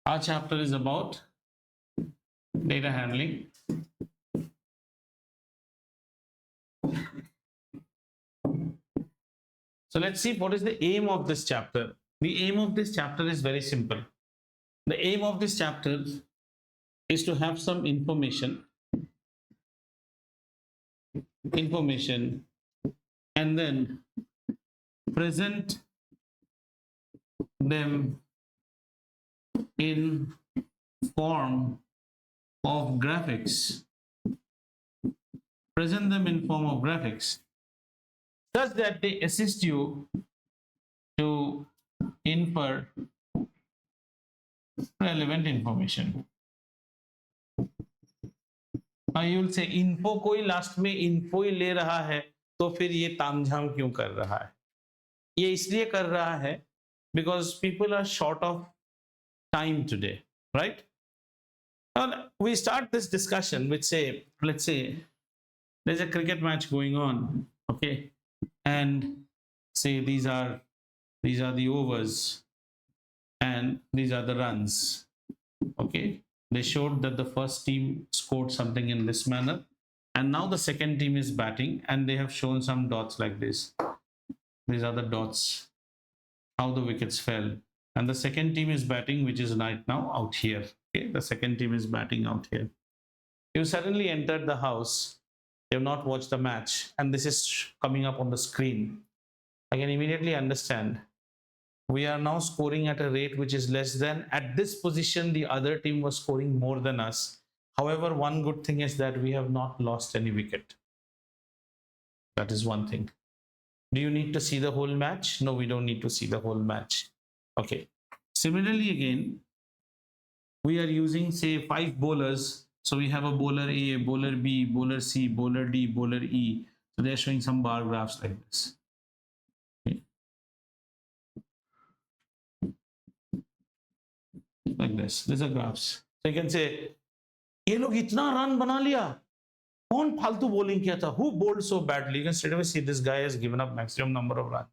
Our chapter is about data handling. So let's see what is the aim of this chapter. The aim of this chapter is very simple. The aim of this chapter is to have some information and then present them in form of graphics. Present them in form of graphics such that they assist you to infer relevant information. You will say info कोई last में info ही ले रहा है तो फिर ये तामझाम क्यों कर रहा है? ये इसलिए कर रहा है because people are short of time today, right? Now we start this discussion with say, let's say there's a cricket match going on, okay, and say these are the overs and these are the runs, okay. They showed that the first team scored something in this manner, and now the second team is batting, and they have shown some dots like this. These are the dots, how the wickets fell, and the second team is batting, which is right now out here. Okay, the second team is batting out here. You suddenly entered the house, you have not watched the match, and this is coming up on the screen. I can immediately understand we are now scoring at a rate which is less than, at this position the other team was scoring more than us. However, one good thing is that we have not lost any wicket. That is one thing. Do you need to see the whole match? No, we don't need to see the whole match. Okay. Similarly, again, we are using say 5 bowlers. So we have a bowler A, bowler B, bowler C, bowler D, bowler E. So they are showing some bar graphs like this. Like this. These are graphs. So you can say, ये लोग इतना run बना लिया, कौन फालतू bowling किया था? Who bowled so badly? You can straight away see this guy has given up maximum number of runs.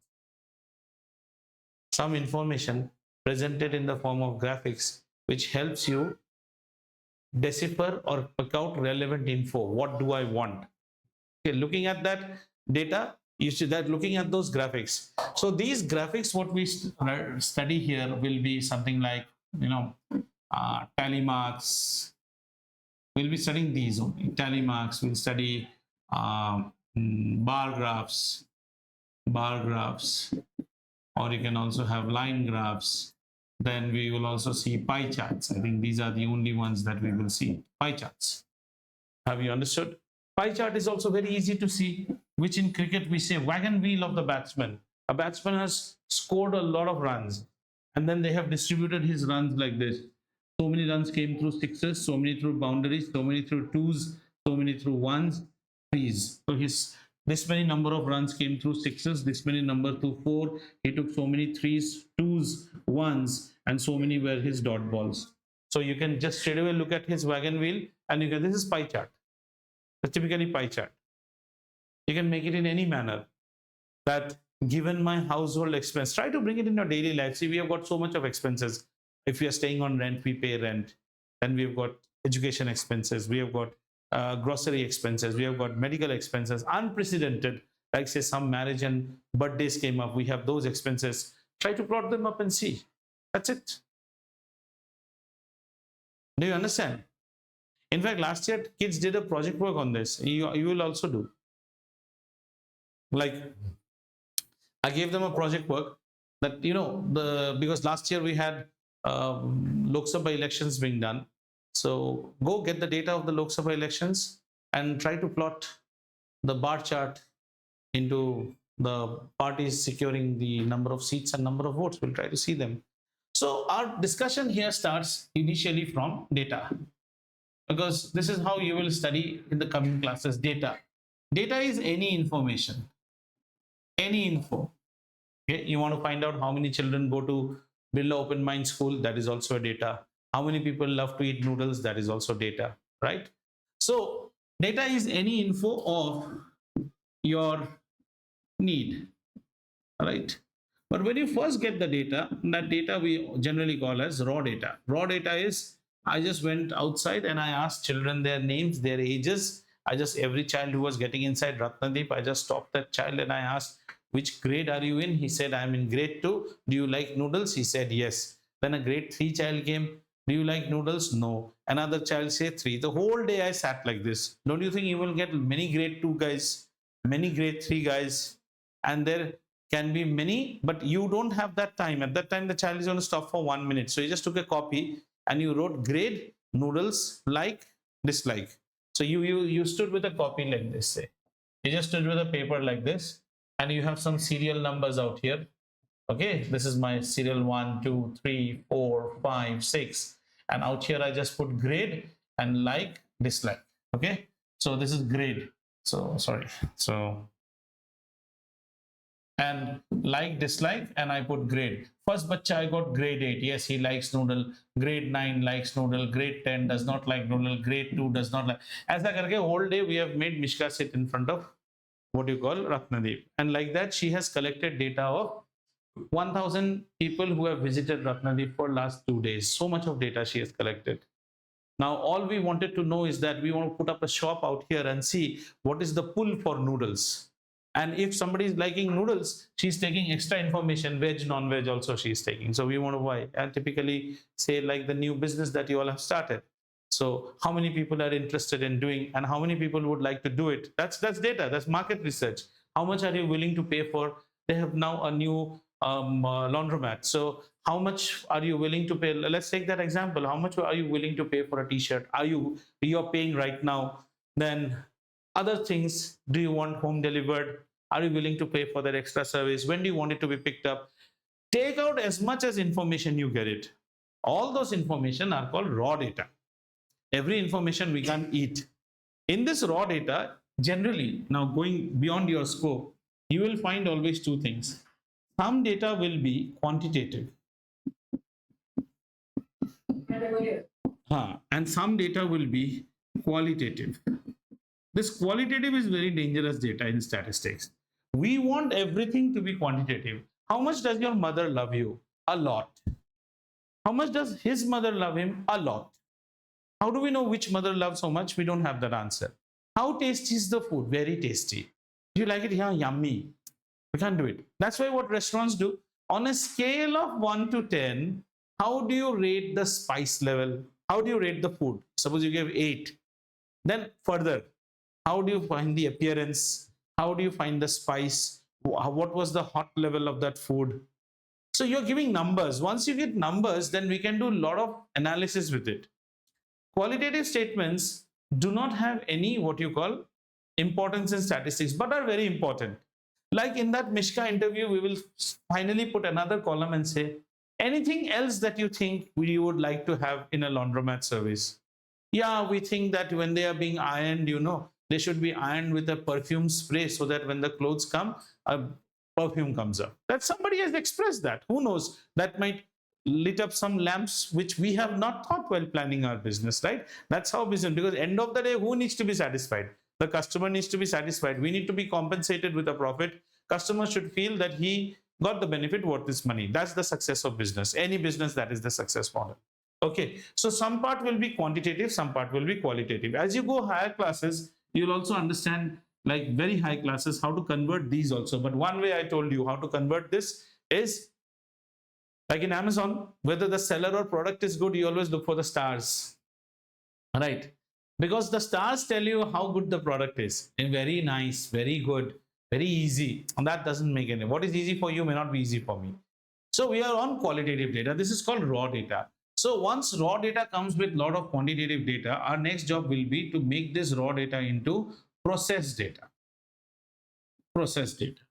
Some information presented in the form of graphics, which helps you decipher or pick out relevant info. What do I want? Okay, looking at that data, you see that looking at those graphics. So these graphics, what we study here will be something like, tally marks. We'll be studying these only. Tally marks, we'll study bar graphs, or you can also have line graphs. Then we will also see pie charts. I think these are the only ones that we will see, pie charts. Have you understood? Pie chart is also very easy to see, which in cricket we say wagon wheel of the batsman. A batsman has scored a lot of runs, and then they have distributed his runs like this. So many runs came through sixes, so many through boundaries, so many through twos, so many through ones, threes. So this many number of runs came through sixes, this many number through four. He took so many threes, twos, ones, and so many were his dot balls. So you can just straight away look at his wagon wheel, and you can, this is pie chart. It's typically pie chart. You can make it in any manner. That given my household expense, try to bring it in your daily life. See, we have got so much of expenses. If we are staying on rent, we pay rent. Then we've got education expenses. We have got grocery expenses. We have got medical expenses, unprecedented. Like say some marriage and birthdays came up. We have those expenses. Try to plot them up and see. That's it. Do you understand? In fact, last year kids did a project work on this. You will also do. Like I gave them a project work that, because last year we had Lok Sabha elections being done. So go get the data of the Lok Sabha elections and try to plot the bar chart into the parties securing the number of seats and number of votes. We'll try to see them. So our discussion here starts initially from data, because this is how you will study in the coming classes. Data is any information, any info. Okay, you want to find out how many children go to Birla Open Mind School, that is also a data. How many people love to eat noodles, that is also data, right? So data is any info of your need, right? But when you first get the data, that data we generally call as raw data. Raw data is, I just went outside and I asked children their names, their ages. I just, every child who was getting inside Ratnadeep, I just stopped that child and I asked, which grade are you in? He said, I'm in grade 2. Do you like noodles? He said, yes. Then a grade 3 child came. Do you like noodles? No. Another child said 3. The whole day I sat like this. Don't you think you will get many grade 2 guys, many grade 3 guys, and there can be many, but you don't have that time. At that time, the child is going to stop for 1 minute. So you just took a copy and you wrote grade, noodles, like, dislike. So you stood with a copy like this, say. You just stood with a paper like this, and you have some serial numbers out here. Okay, this is my serial 1, 2, 3, 4, 5, 6. And out here, I just put grade and like, dislike. Okay, so this is grade. So, sorry. So, and like, dislike, and I put grade. First bacha I got grade 8. Yes, he likes noodle. Grade 9 likes noodle. Grade 10 does not like noodle. Grade 2 does not like. As I karke whole day we have made Mishka sit in front of what you call Ratnadeep. And like that, she has collected data of 1000 people who have visited Ratnadeep for last 2 days. So much of data she has collected. Now, all we wanted to know is that we want to put up a shop out here and see what is the pull for noodles. And if somebody is liking noodles, she's taking extra information, veg, non-veg also she's taking. So we want to buy, and typically say like the new business that you all have started. So how many people are interested in doing, and how many people would like to do it? That's data, that's market research. How much are you willing to pay for? They have now a new laundromat. So how much are you willing to pay? Let's take that example. How much are you willing to pay for a t-shirt? You're paying right now? Then other things, do you want home delivered? Are you willing to pay for that extra service? When do you want it to be picked up? Take out as much as information you get it. All those information are called raw data. Every information we can eat. In this raw data, generally, now going beyond your scope, you will find always two things. Some data will be quantitative. And some data will be qualitative. This qualitative is very dangerous data in statistics. We want everything to be quantitative. How much does your mother love you? A lot. How much does his mother love him? A lot. How do we know which mother loves so much? We don't have that answer. How tasty is the food? Very tasty. Do you like it? Yeah, yummy. We can't do it. That's why what restaurants do, on a scale of 1 to 10, how do you rate the spice level? How do you rate the food? Suppose you give 8. Then further, how do you find the appearance? How do you find the spice? What was the hot level of that food? So you're giving numbers. Once you get numbers, then we can do a lot of analysis with it. Qualitative statements do not have any what you call importance in statistics, but are very important. Like in that Mishka interview, we will finally put another column and say, anything else that you think you would like to have in a laundromat service? Yeah, we think that when they are being ironed, they should be ironed with a perfume spray so that when the clothes come, a perfume comes up. That somebody has expressed that. Who knows? That might lit up some lamps which we have not thought while planning our business, right? That's how business, because end of the day, who needs to be satisfied? The customer needs to be satisfied. We need to be compensated with a profit. Customer should feel that he got the benefit worth his money. That's the success of business. Any business, that is the success model. Okay, so some part will be quantitative, some part will be qualitative. As you go higher classes, you'll also understand, like very high classes, how to convert these also. But one way I told you how to convert this is, like in Amazon, whether the seller or product is good, you always look for the stars, right? Because the stars tell you how good the product is. And very nice, very good, very easy. And that doesn't make any. What is easy for you may not be easy for me. So we are on qualitative data. This is called raw data. So once raw data comes with a lot of quantitative data, our next job will be to make this raw data into processed data. Processed data.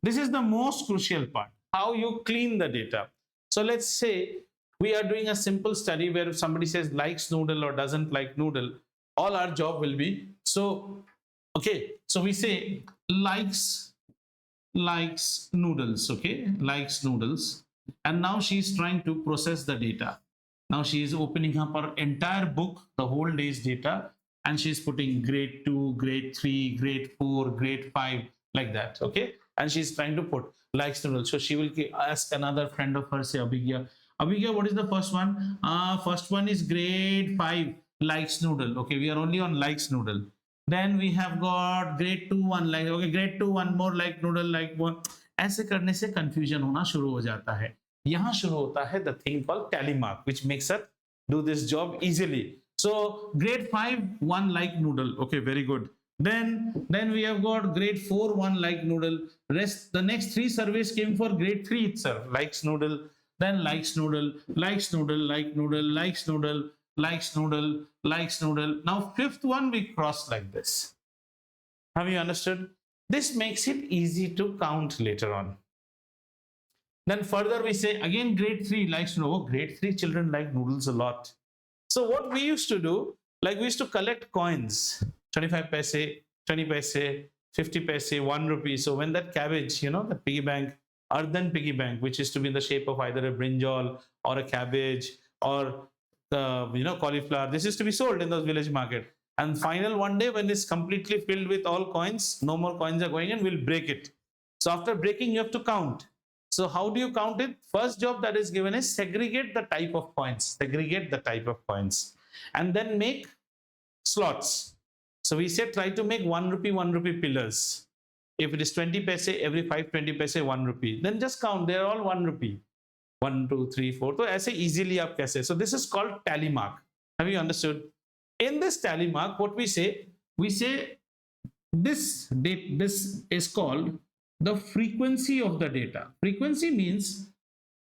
This is the most crucial part, how you clean the data. So let's say we are doing a simple study where somebody says likes noodle or doesn't like noodle. All our job will be, so, okay, so we say likes noodles, okay, likes noodles. And now she's trying to process the data. Now she is opening up her entire book, the whole day's data, and she's putting grade 2, grade 3, grade 4, grade 5, like that, okay? And she's trying to put. likes noodle. So she will ask another friend of hers, say Abhigya. Abhigya, what is the first one? First one is grade 5 likes noodle. Okay, we are only on likes noodle. Then we have got grade 2 one like, okay, grade 2 one more like noodle like one. ऐसे करने से confusion होना शुरू हो जाता है. यहाँ शुरू होता है the thing called tally mark, which makes us do this job easily. So grade 5 one like noodle. Okay, very good. Then we have got grade 4 one like noodle. Rest the next 3 surveys came for grade 3 itself. Likes noodle, then likes noodle, likes noodle, like noodle, likes noodle, likes noodle, likes noodle. Now 5th one we cross like this. Have you understood? This makes it easy to count later on. Then further we say again grade 3 likes noodle. Oh, grade 3 children like noodles a lot. So what we used to do, like we used to collect coins, 25 paise, 20 paise, 50 paise, 1 rupee. So when that cabbage, the piggy bank, earthen piggy bank, which is to be in the shape of either a brinjal or a cabbage or cauliflower, this is to be sold in those village market. And final one day when it's completely filled with all coins, no more coins are going in, we'll break it. So after breaking, you have to count. So how do you count it? First job that is given is segregate the type of coins, and then make slots. So we said try to make 1 rupee pillars. If it is 20 paise, every 5 20 paise 1 rupee. Then just count, they are all 1 rupee. 1 2 3 4. So ऐसे easily आप कैसे? So this is called tally mark. Have you understood? In this tally mark, what we say this is called the frequency of the data. Frequency means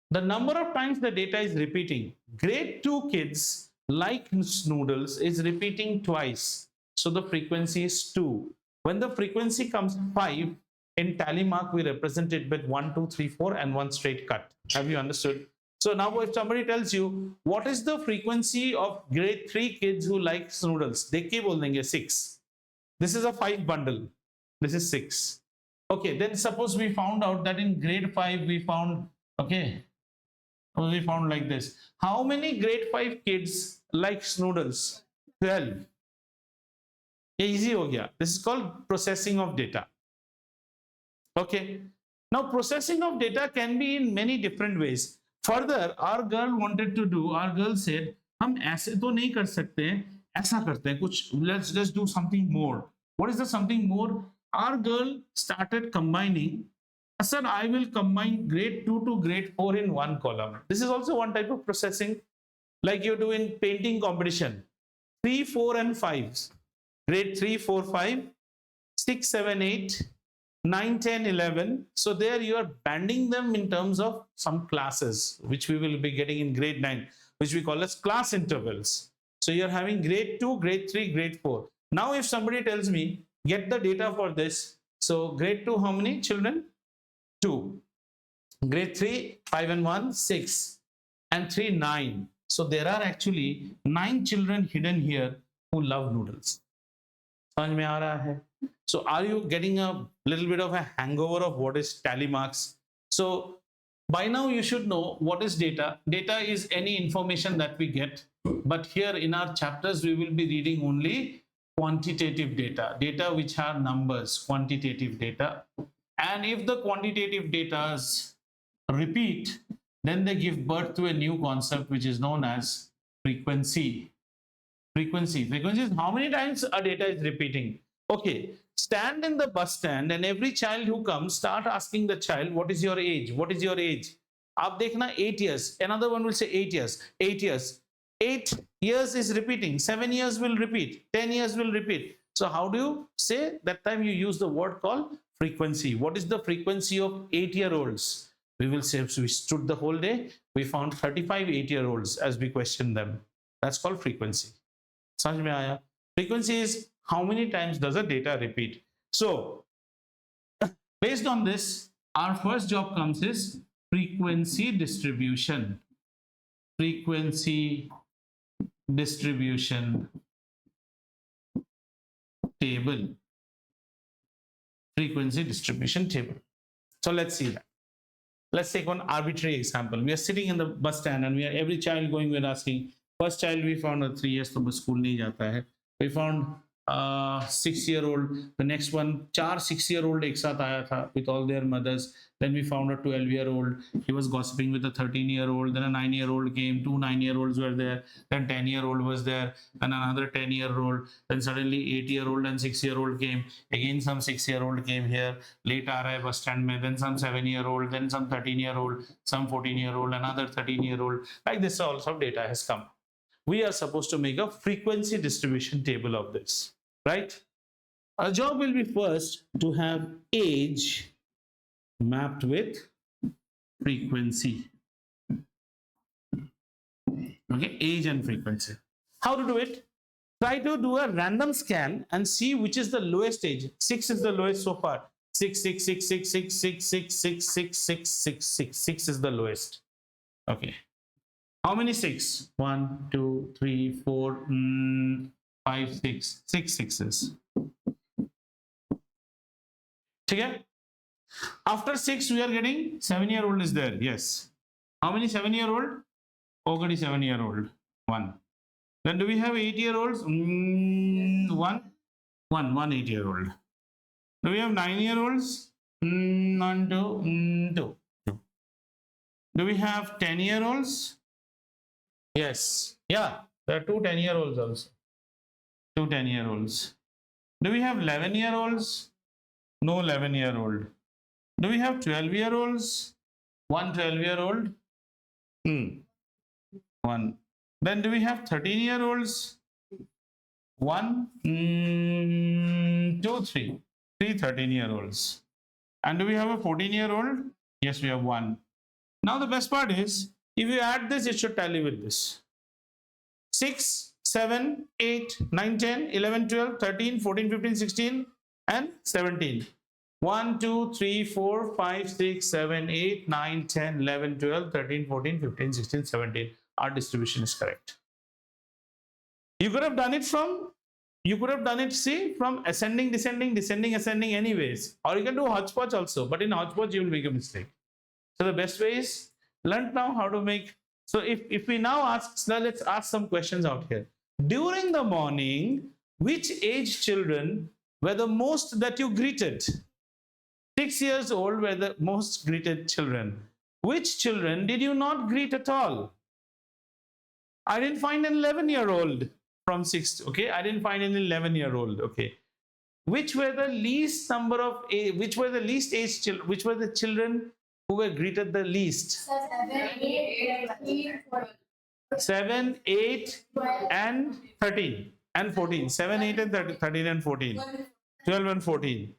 the number of times the data is repeating. Grade 2 kids like noodles is repeating twice. So the frequency is 2. When the frequency comes 5, in tally mark we represent it with 1 2 3 4 and one straight cut. Have you understood? So now if somebody tells you what is the frequency of grade 3 kids who like noodles, they keep holding 6. This is a 5 bundle. This is 6. Okay, then suppose we found out that in grade 5 we found, we found like this. How many grade 5 kids like noodles? 12. Easy ho gaya. This is called processing of data. Okay. Now processing of data can be in many different ways. Further, our girl said, हम ऐसे तो नहीं कर सकते, ऐसा करते हैं कुछ, let's just do something more. What is the something more? Our girl started combining. I said, I will combine grade 2 to grade 4 in one column. This is also one type of processing, like you do in painting competition. 3, 4 and 5. Grade 3, 4, 5, 6, 7, 8, 9, 10, 11. So there you are banding them in terms of some classes, which we will be getting in grade 9, which we call as class intervals. So you're having grade 2, grade 3, grade 4. Now if somebody tells me, get the data for this. So grade 2, how many children? 2. Grade 3, 5 and 1, 6. And 3, 9. So there are actually 9 children hidden here who love noodles. समझ में आ रहा है? So are you getting a little bit of a hangover of what is tally marks? So by now you should know what is data. Data is any information that we get. But here in our chapters, we will be reading only quantitative data, data which are numbers, quantitative data. And if the quantitative data repeat, then they give birth to a new concept which is known as frequency. Frequency is how many times a data is repeating. Okay, stand in the bus stand and every child who comes, start asking the child, what is your age? What is your age? Aap dekhna 8 years. Another one will say 8 years. 8 years. 8 years is repeating. 7 years will repeat. 10 years will repeat. So how do you say? That time you use the word called frequency. What is the frequency of 8-year-olds? We will say, so we stood the whole day. We found 35 8-year-olds as we questioned them. That's called frequency. समझ में आया? Frequency is how many times does a data repeat. So based on this, our first job comes is frequency distribution. Frequency distribution table. Frequency distribution table. So let's see that. Let's take one arbitrary example. We are sitting in the bus stand and we are every child going, we are asking, first child we found 3 years to school nahi jata hai. We found 6-year-old. The next one, 4 6-year-old एक साथ आया था with all their mothers. Then we found a 12-year-old. He was gossiping with a 13-year-old. Then a 9-year-old came. 2 9-year-olds were there. Then 10-year-old was there. Then another 10-year-old. Then suddenly 8-year-old and 6-year-old came. Again some 6-year-old came here. Late आ रहा है bus stand में. Then some 7-year-old. Then some 13-year-old. Some 14-year-old. Another 13-year-old. Like this, all of data has come. We are supposed to make a frequency distribution table of this, right? Our job will be first to have age mapped with frequency. Okay, age and frequency. How to do it? Try to do a random scan and see which is the lowest age. 6 is the lowest so far. 6, 6, 6, 6, 6, 6, 6, 6, 6, 6, 6, 6, 6 is the lowest. Okay. How many 6? 1, 2, 3, 4, 5, 6. 6 sixes. Okay? After 6, we are getting 7-year-old is there. Yes. How many 7-year-old? Already 7-year-old. 1. Then do we have 8-year-olds? 1. 1 8-year-old. Do we have 9-year-olds? 1, 2, 2. Do we have 10-year-olds? Yes. Yeah, there are 2 10-year-olds also. 2 10-year-olds. Do we have 11-year-olds? No 11-year-old. Do we have 12-year-olds? 1 12-year-old? 1. Then do we have 13-year-olds? 1, 2, 3. 3 13-year-olds. And do we have a 14-year-old? Yes, we have 1. Now the best part is, if you add this, it should tally with this. 6, 7, 8, 9, 10, 11, 12, 13, 14, 15, 16, and 17. 1, 2, 3, 4, 5, 6, 7, 8, 9, 10, 11, 12, 13, 14, 15, 16, 17. Our distribution is correct. You could have done it from, see, from ascending, descending, descending, ascending anyways. Or you can do hodgepodge also, but in hodgepodge you will make a mistake. So the best way is, learn now how to make. So if we now ask, now let's ask some questions out here. During the morning, which age children were the most that you greeted? 6 years old were the most greeted children. Which children did you not greet at all? I didn't find an 11-year-old from 6. Okay, I didn't find an 11-year-old. Okay, which were the least number of which were the least age children? Which were the children who were greeted the least? 7, 8, and 13 and 14. 7, 8, and 13 and 14. 12 and 14.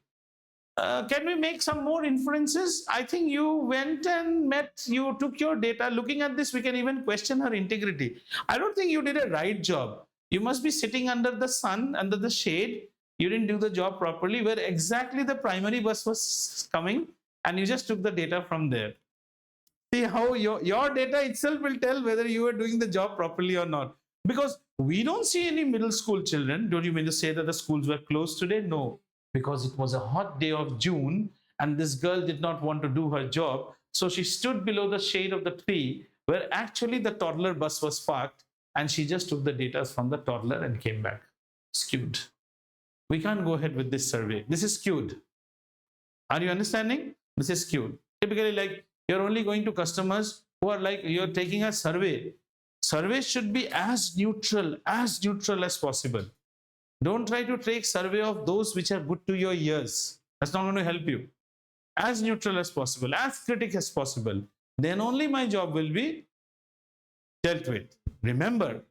Can we make some more inferences? I think you went and met, you took your data. Looking at this, we can even question her integrity. I don't think you did a right job. You must be sitting under the sun, under the shade. You didn't do the job properly, where exactly the primary bus was coming, and you just took the data from there. See how your data itself will tell whether you are doing the job properly or not. Because we don't see any middle school children. Don't you mean to say that the schools were closed today? No. Because it was a hot day of June and this girl did not want to do her job. So she stood below the shade of the tree where actually the toddler bus was parked, and she just took the data from the toddler and came back. Skewed. We can't go ahead with this survey. This is skewed. Are you understanding? This is skewed. Typically, like, you're only going to customers who are like, you're taking a survey. Surveys should be as neutral as possible. Don't try to take survey of those which are good to your ears. That's not going to help you. As neutral as possible, as critic as possible. Then only my job will be dealt with. Remember,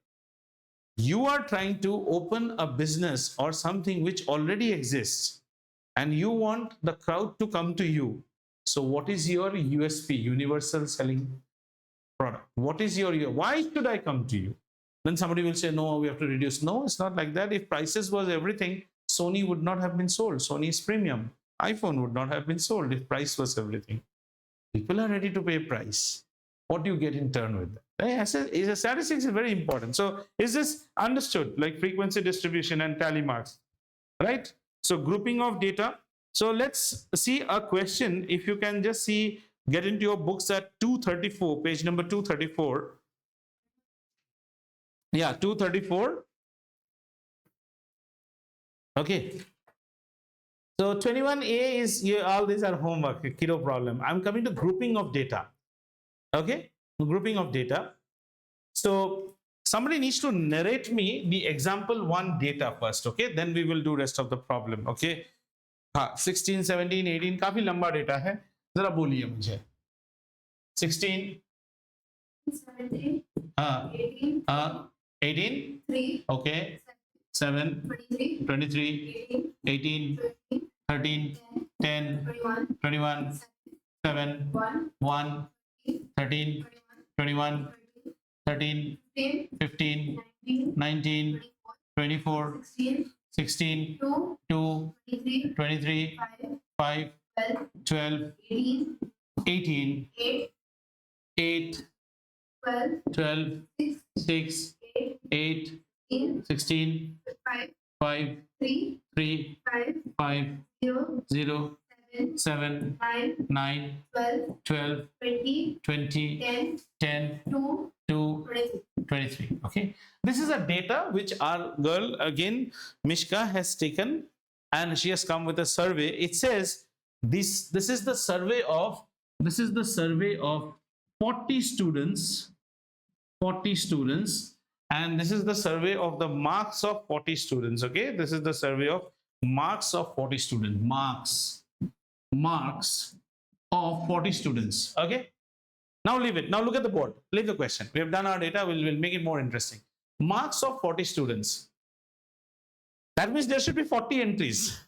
you are trying to open a business or something which already exists, and you want the crowd to come to you. So what is your USP, universal selling product? What is your, why should I come to you? Then somebody will say, no, we have to reduce. No, it's not like that. If prices was everything, Sony would not have been sold. Sony is premium. iPhone would not have been sold if price was everything. People are ready to pay price. What do you get in turn with that? Statistics is very important. So is this understood? Like frequency distribution and tally marks, right? So grouping of data. So let's see a question. If you can just see, get into your books at 234, page number 234. Yeah, 234. Okay. So 21A is all these are homework, kiddo problem. I'm coming to grouping of data. Okay, grouping of data. So somebody needs to narrate me the example one data first. Okay, then we will do rest of the problem. Okay. हाँ 16, 17, 18 काफी लंबा data है, जरा बोलिए मुझे. 16, 17, हाँ 18, 3, okay, 7, 23, 18, 13, 10, 21, 7, 1, 13, 21, 13, 15, 19, 24, 16, 2, 23, 5, 12, 18, 8, 12, 6, 8, 16, 5, 3, 5, 0, 7, 9, 12, 20, 10, 2, 23. Okay, this is a data which our girl again Mishka has taken, and she has come with a survey. It says this is the survey of 40 students, and this is the survey of the marks of 40 students. Okay, this is the survey of marks of 40 students, marks of 40 students. Okay, now leave it. Now look at the board. Leave the question. We have done our data. We'll make it more interesting. Marks of 40 students. That means there should be 40 entries.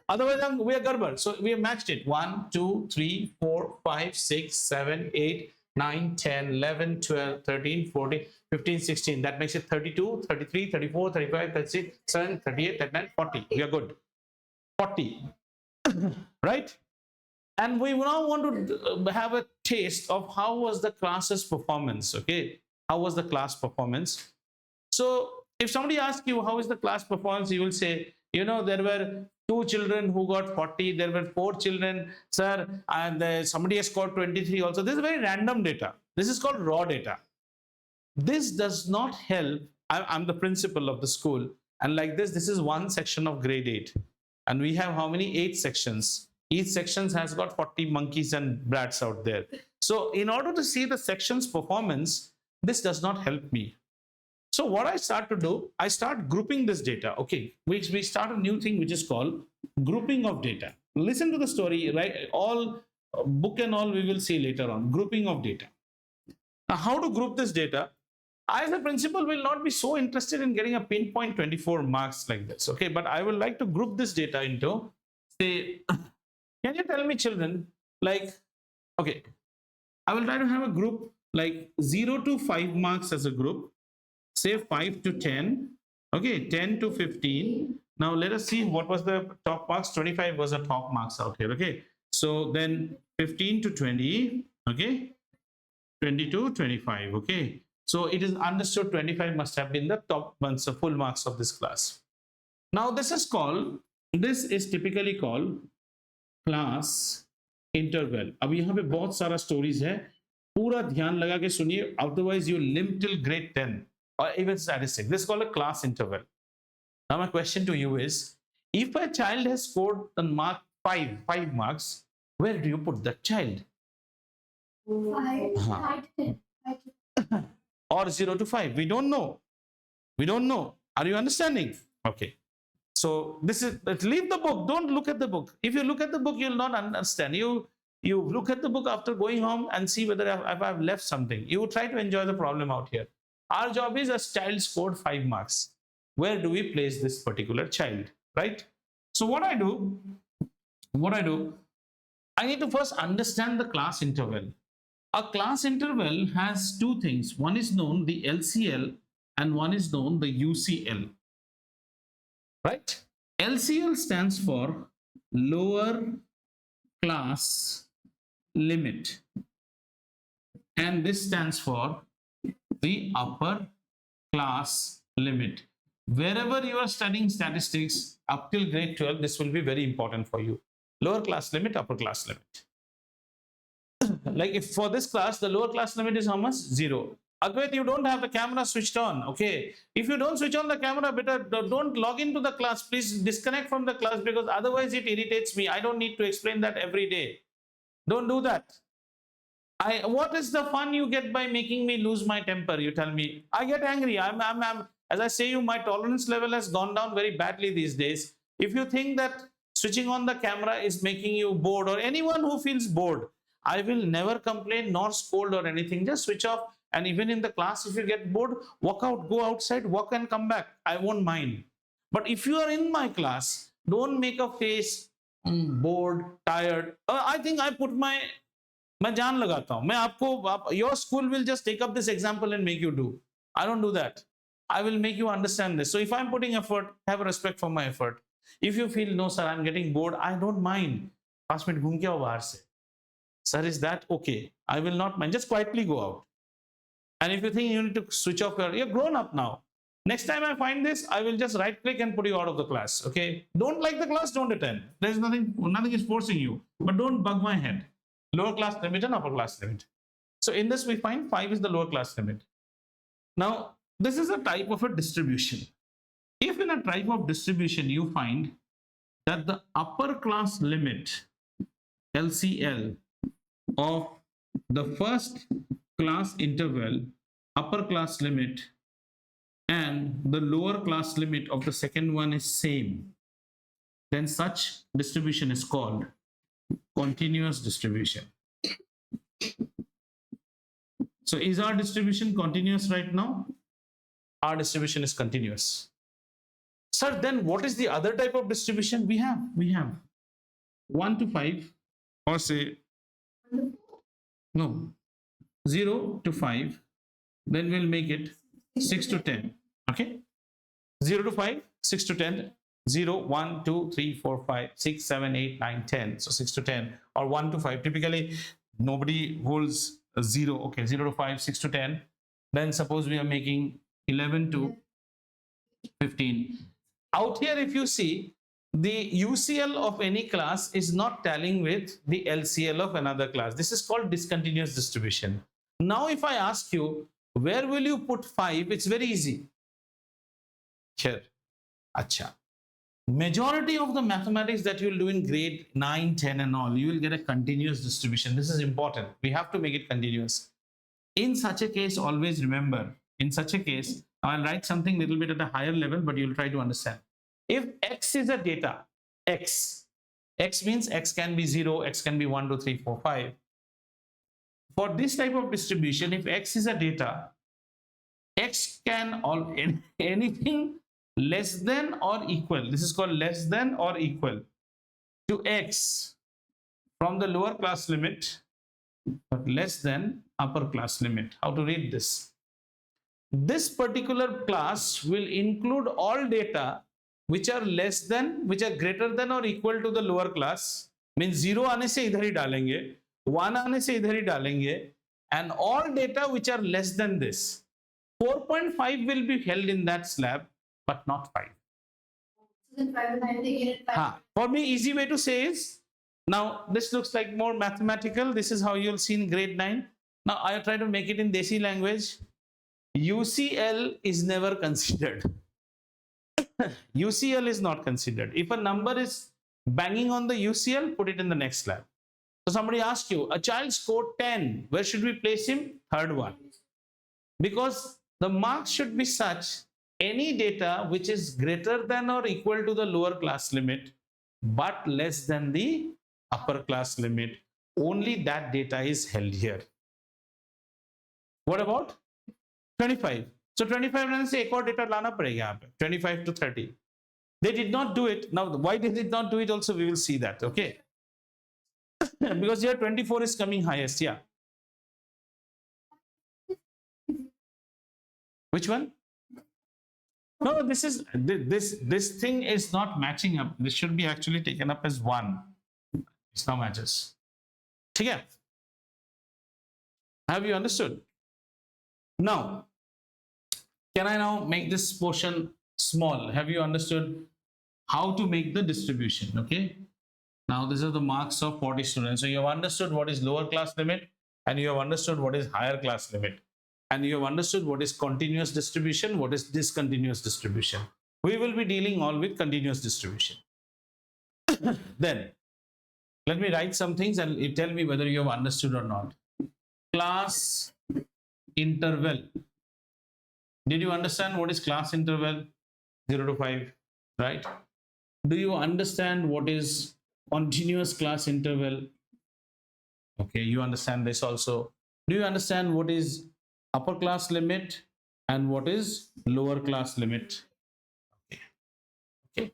Otherwise, we are garbad. So we have matched it. 1, 2, 3, 4, 5, 6, 7, 8, 9, 10, 11, 12, 13, 14, 15, 16. That makes it 32, 33, 34, 35, 36, 37, 38, 39, 40. We are good. 40. Right? And we now want to have a taste of how was the class's performance. Okay, how was the class performance? So if somebody asks you how is the class performance, you will say, you know, there were 2 children who got 40, there were 4 children, sir, and somebody has scored 23 also. This is very random data. This is called raw data. This does not help. I'm the principal of the school, and like this is one section of grade 8, and we have how many? 8 sections. Each section has got 40 monkeys and brats out there. So in order to see the section's performance, this does not help me. So what I start to do, I start grouping this data. Okay, we start a new thing which is called grouping of data. Listen to the story, right? All book and all we will see later on. Grouping of data. Now, how to group this data? I, as a principal, will not be so interested in getting a pinpoint 24 marks like this. Okay, but I would like to group this data into, say, can you tell me, children, like, okay, I will try to have a group like 0 to 5 marks as a group, say 5 to 10, okay, 10 to 15. Now let us see what was the top marks. 25 was a top marks out here. Okay, so then 15 to 20, okay, 20 to 25. Okay, so it is understood 25 must have been the top ones, the full marks of this class. Now this is typically called class interval. अब यहाँ पे बहुत सारा stories है, पूरा ध्यान लगा के सुनिए, otherwise you limp till grade 10 or even statistics. This is called a class interval. Now my question to you is, if a child has scored the mark 5 marks, where do you put that child? 5. Or 0 to 5? We don't know. Are you understanding? Okay. So this is, leave the book. Don't look at the book. If you look at the book, you'll not understand. You look at the book after going home and see whether I've left something. You try to enjoy the problem out here. Our job is, a child scored 5 marks. Where do we place this particular child, right? So what I do, I need to first understand the class interval. A class interval has 2 things. One is known the LCL and one is known the UCL. Right? LCL stands for lower class limit, and this stands for the upper class limit. Wherever you are studying statistics up till grade 12, this will be very important for you. Lower class limit, upper class limit. Like if for this class, the lower class limit is how much? 0. Advait, you don't have the camera switched on. Okay, if you don't switch on the camera, better don't log into the class. Please disconnect from the class, because otherwise it irritates me. I don't need to explain that every day. Don't do that. What is the fun you get by making me lose my temper? You tell me. I get angry. As I say, my tolerance level has gone down very badly these days. If you think that switching on the camera is making you bored, or anyone who feels bored, I will never complain nor scold or anything. Just switch off. And even in the class, if you get bored, walk out, go outside, walk and come back. I won't mind. But if you are in my class, don't make a face bored, tired. I think I put my मैं जान लगाता हूं, मैं आपको your school will just take up this example and make you do. I don't do that. I will make you understand this. So if I'm putting effort, have respect for my effort. If you feel no sir, I'm getting bored, I don't mind. 5 minute घूम के आओ बाहर से. Sir, is that okay? I will not mind. Just quietly go out. And if you think you need to switch off, you're grown up now. Next time I find this, I will just right click and put you out of the class. Okay? Don't like the class, don't attend. There's nothing is forcing you. But don't bug my head. Lower class limit and upper class limit. So in this we find 5 is the lower class limit. Now this is a type of a distribution. If in a type of distribution you find that the upper class limit LCL of the first class interval, upper class limit, and the lower class limit of the second one is same, then such distribution is called continuous distribution. So is our distribution continuous right now? Our distribution is continuous. Sir, then what is the other type of distribution we have? We have 1 to 5, or say, no, 0 to 5, then we'll make it 6 to 10. Okay? 0 to 5, 6 to 10. 0, 1, 2, 3, 4, 5, 6, 7, 8, 9, 10. So 6 to 10 or 1 to 5. Typically, nobody holds a 0. Okay, 0 to 5, 6 to 10. Then suppose we are making 11 to 15. Out here, if you see, the UCL of any class is not tallying with the LCL of another class. This is called discontinuous distribution. Now, if I ask you, where will you put 5? It's very easy. Here. Acha. Majority of the mathematics that you will do in grade 9, 10 and all, you will get a continuous distribution. This is important. We have to make it continuous. In such a case, always remember, in such a case, I'll write something a little bit at a higher level, but you'll try to understand. If X is a data, X means X can be 0, X can be 1, 2, 3, 4, 5. For this type of distribution, if X is a data, X can anything less than or equal, this is called less than or equal to X from the lower class limit, but less than upper class limit. How to read this? This particular class will include all data which are less than, which are greater than or equal to the lower class. Means 0 आने से इधर ही डालेंगे, 1 आने से इधर ही डालेंगे, and all data which are less than this. 4.5 will be held in that slab, but not 5. For me, easy way to say is, now this looks like more mathematical. This is how you'll see in grade 9. Now I try to make it in Desi language. UCL is never considered. UCL is not considered. If a number is banging on the UCL, put it in the next slab. So somebody asks you, a child scored 10. Where should we place him? Third one. Because the marks should be such, any data which is greater than or equal to the lower class limit, but less than the upper class limit, only that data is held here. What about 25? So 25 runs से एक और data लाना पड़ेगा यहाँ पे, 25 to 30. They did not do it. Now, why they did not do it also, we will see that, okay? Because here 24 is coming highest, yeah. Which one? No, this is this thing is not matching up. This should be actually taken up as 1. It's now matches. Okay. Have you understood? Now, can I now make this portion small? Have you understood how to make the distribution? Okay. Now, these are the marks of 40 students. So you have understood what is lower class limit and you have understood what is higher class limit. and you have understood what is continuous distribution, what is discontinuous distribution. We will be dealing all with continuous distribution. Then let me write some things and you tell me whether you have understood or not. Class interval. Did you understand what is class interval? 0 to 5, right? Do you understand what is continuous class interval? Okay, you understand this also. Do you understand what is upper class limit and what is lower class limit? Okay.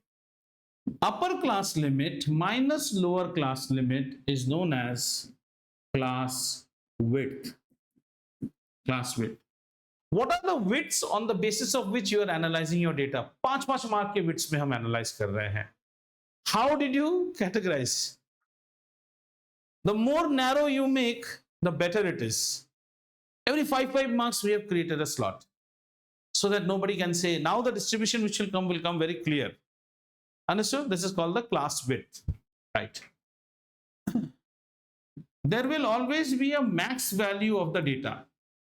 Upper class limit minus lower class limit is known as class width. Class width. What are the widths on the basis of which you are analyzing your data? 5 mark के widths में हम analyze कर रहे हैं. How did you categorize? The more narrow you make, the better it is. Every 5 marks, we have created a slot so that nobody can say, now the distribution which will come very clear. Understood? This is called the class width, right? There will always be a max value of the data.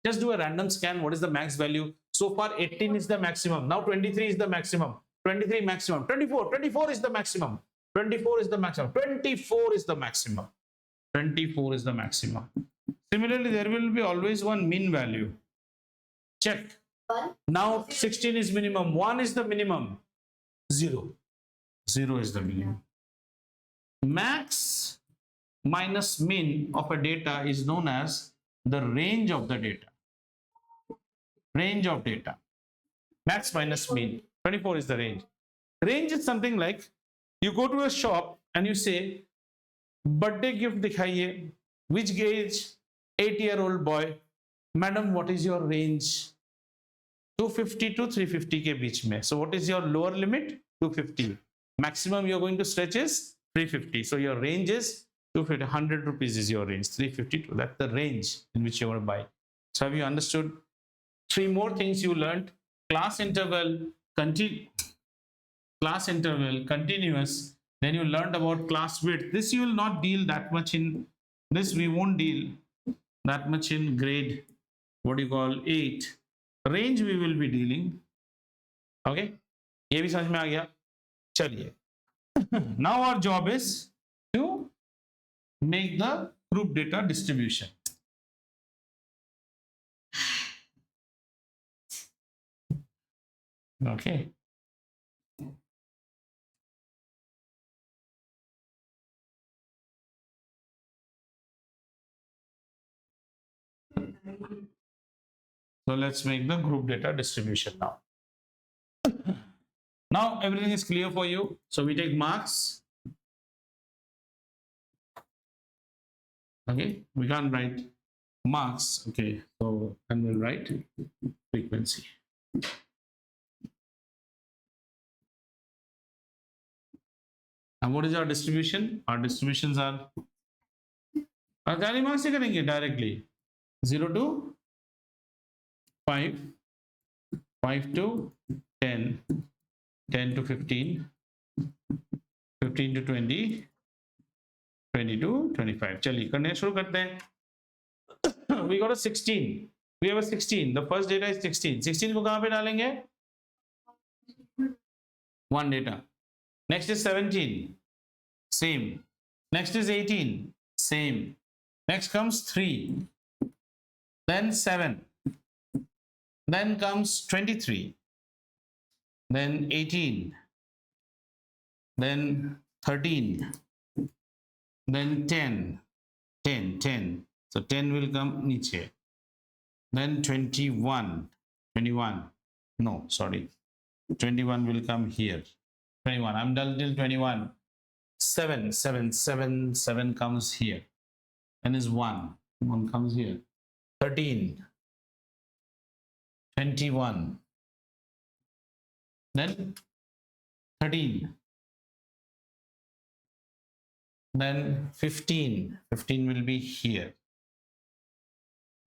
Just do a random scan. What is the max value? So far, 18 is the maximum. Now 23 is the maximum. 23 maximum. 24 is the maximum. 24 is the maximum. 24 is the maximum. 24 is the maximum. Similarly, there will be always one mean value. Check. Now 16 is minimum. 1 is the minimum. 0. 0 is the minimum. Max minus min of a data is known as the range of the data. Range of data. Max minus min. 24 is the range. Range is something like you go to a shop and you say, birthday gift dikhaiye. Which gauge? 8-year-old boy. Madam, what is your range? 250 to 350 ke beech mein. So what is your lower limit? 250. Maximum you are going to stretch is 350. So your range is 250. 100 rupees is your range. 352. That's the range in which you want to buy. So have you understood? 3 more things you learned. Class interval, continuous. Then you learned about class width. This you will not deal that much in. This we won't deal that much in grade, what do you call, 8. Range we will be dealing. Okay. ये भी समझ में आ गया. चलिए. Now our job is to make the group data distribution. Okay. So let's make the group data distribution now. Now everything is clear for you. So we take marks. Okay, we can't write marks. Okay, so and we'll write frequency. And what is our distribution? Our distributions are marks directly 0 to 5, 5 to 10, 10 to 15, 15 to 20, 20 to 25. चलिए करने शुरू करते हैं. We got a 16. We have a 16. The first data is 16. 16 को कहाँ पे डालेंगे? One data. Next is 17. Same. Next is 18. Same. Next comes 3. Then 7. Then comes 23. Then 18. Then 13. Then 10. 10. So 10 will come niche. Then 21. 21. No, sorry. 21 will come here. 21. I'm done till 21. 7 comes here. Then is 1. 1 comes here. 13. 21. Then 13. Then 15. 15 will be here.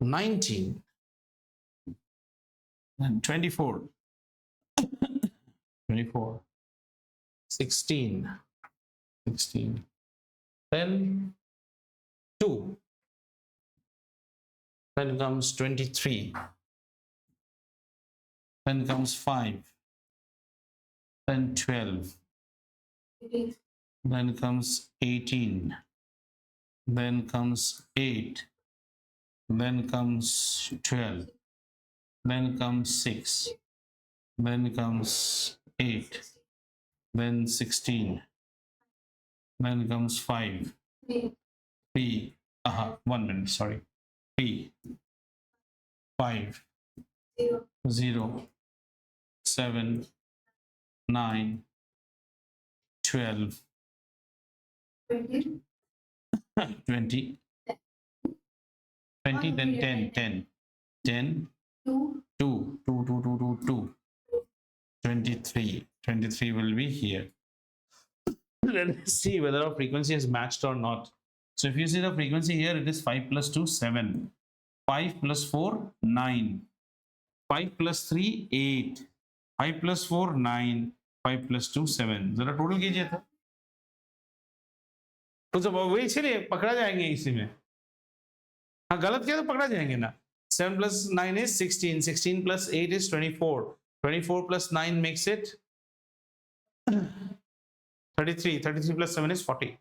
19. And 24. 24. 16. 16. Then 2. Then comes 23. then comes 5, then 12, then comes 18, then comes 8, then comes 12, then comes 6, then comes 8, then 16, then comes 5, P, 1 minute, sorry, P, 5, 0, 7, 9, 12, 20, 20, then 10, 10, 2, 23. 23 will be here. Let's see whether our frequency is matched or not. So if you see the frequency here, it is 5 plus 2, 7. 5 plus 4, 9. 5 plus 3, 8. 5 plus 4, 9. 5 plus 2, 7. जरा total कीजिए था, तो जब वही चलिए पकड़ा जाएंगे इसी में. हाँ गलत किया तो पकड़ा जाएंगे ना. 7 plus 9 is 16. 16 plus 8 is 24. 24 plus 9 makes it 33. 33 plus 7 is 40.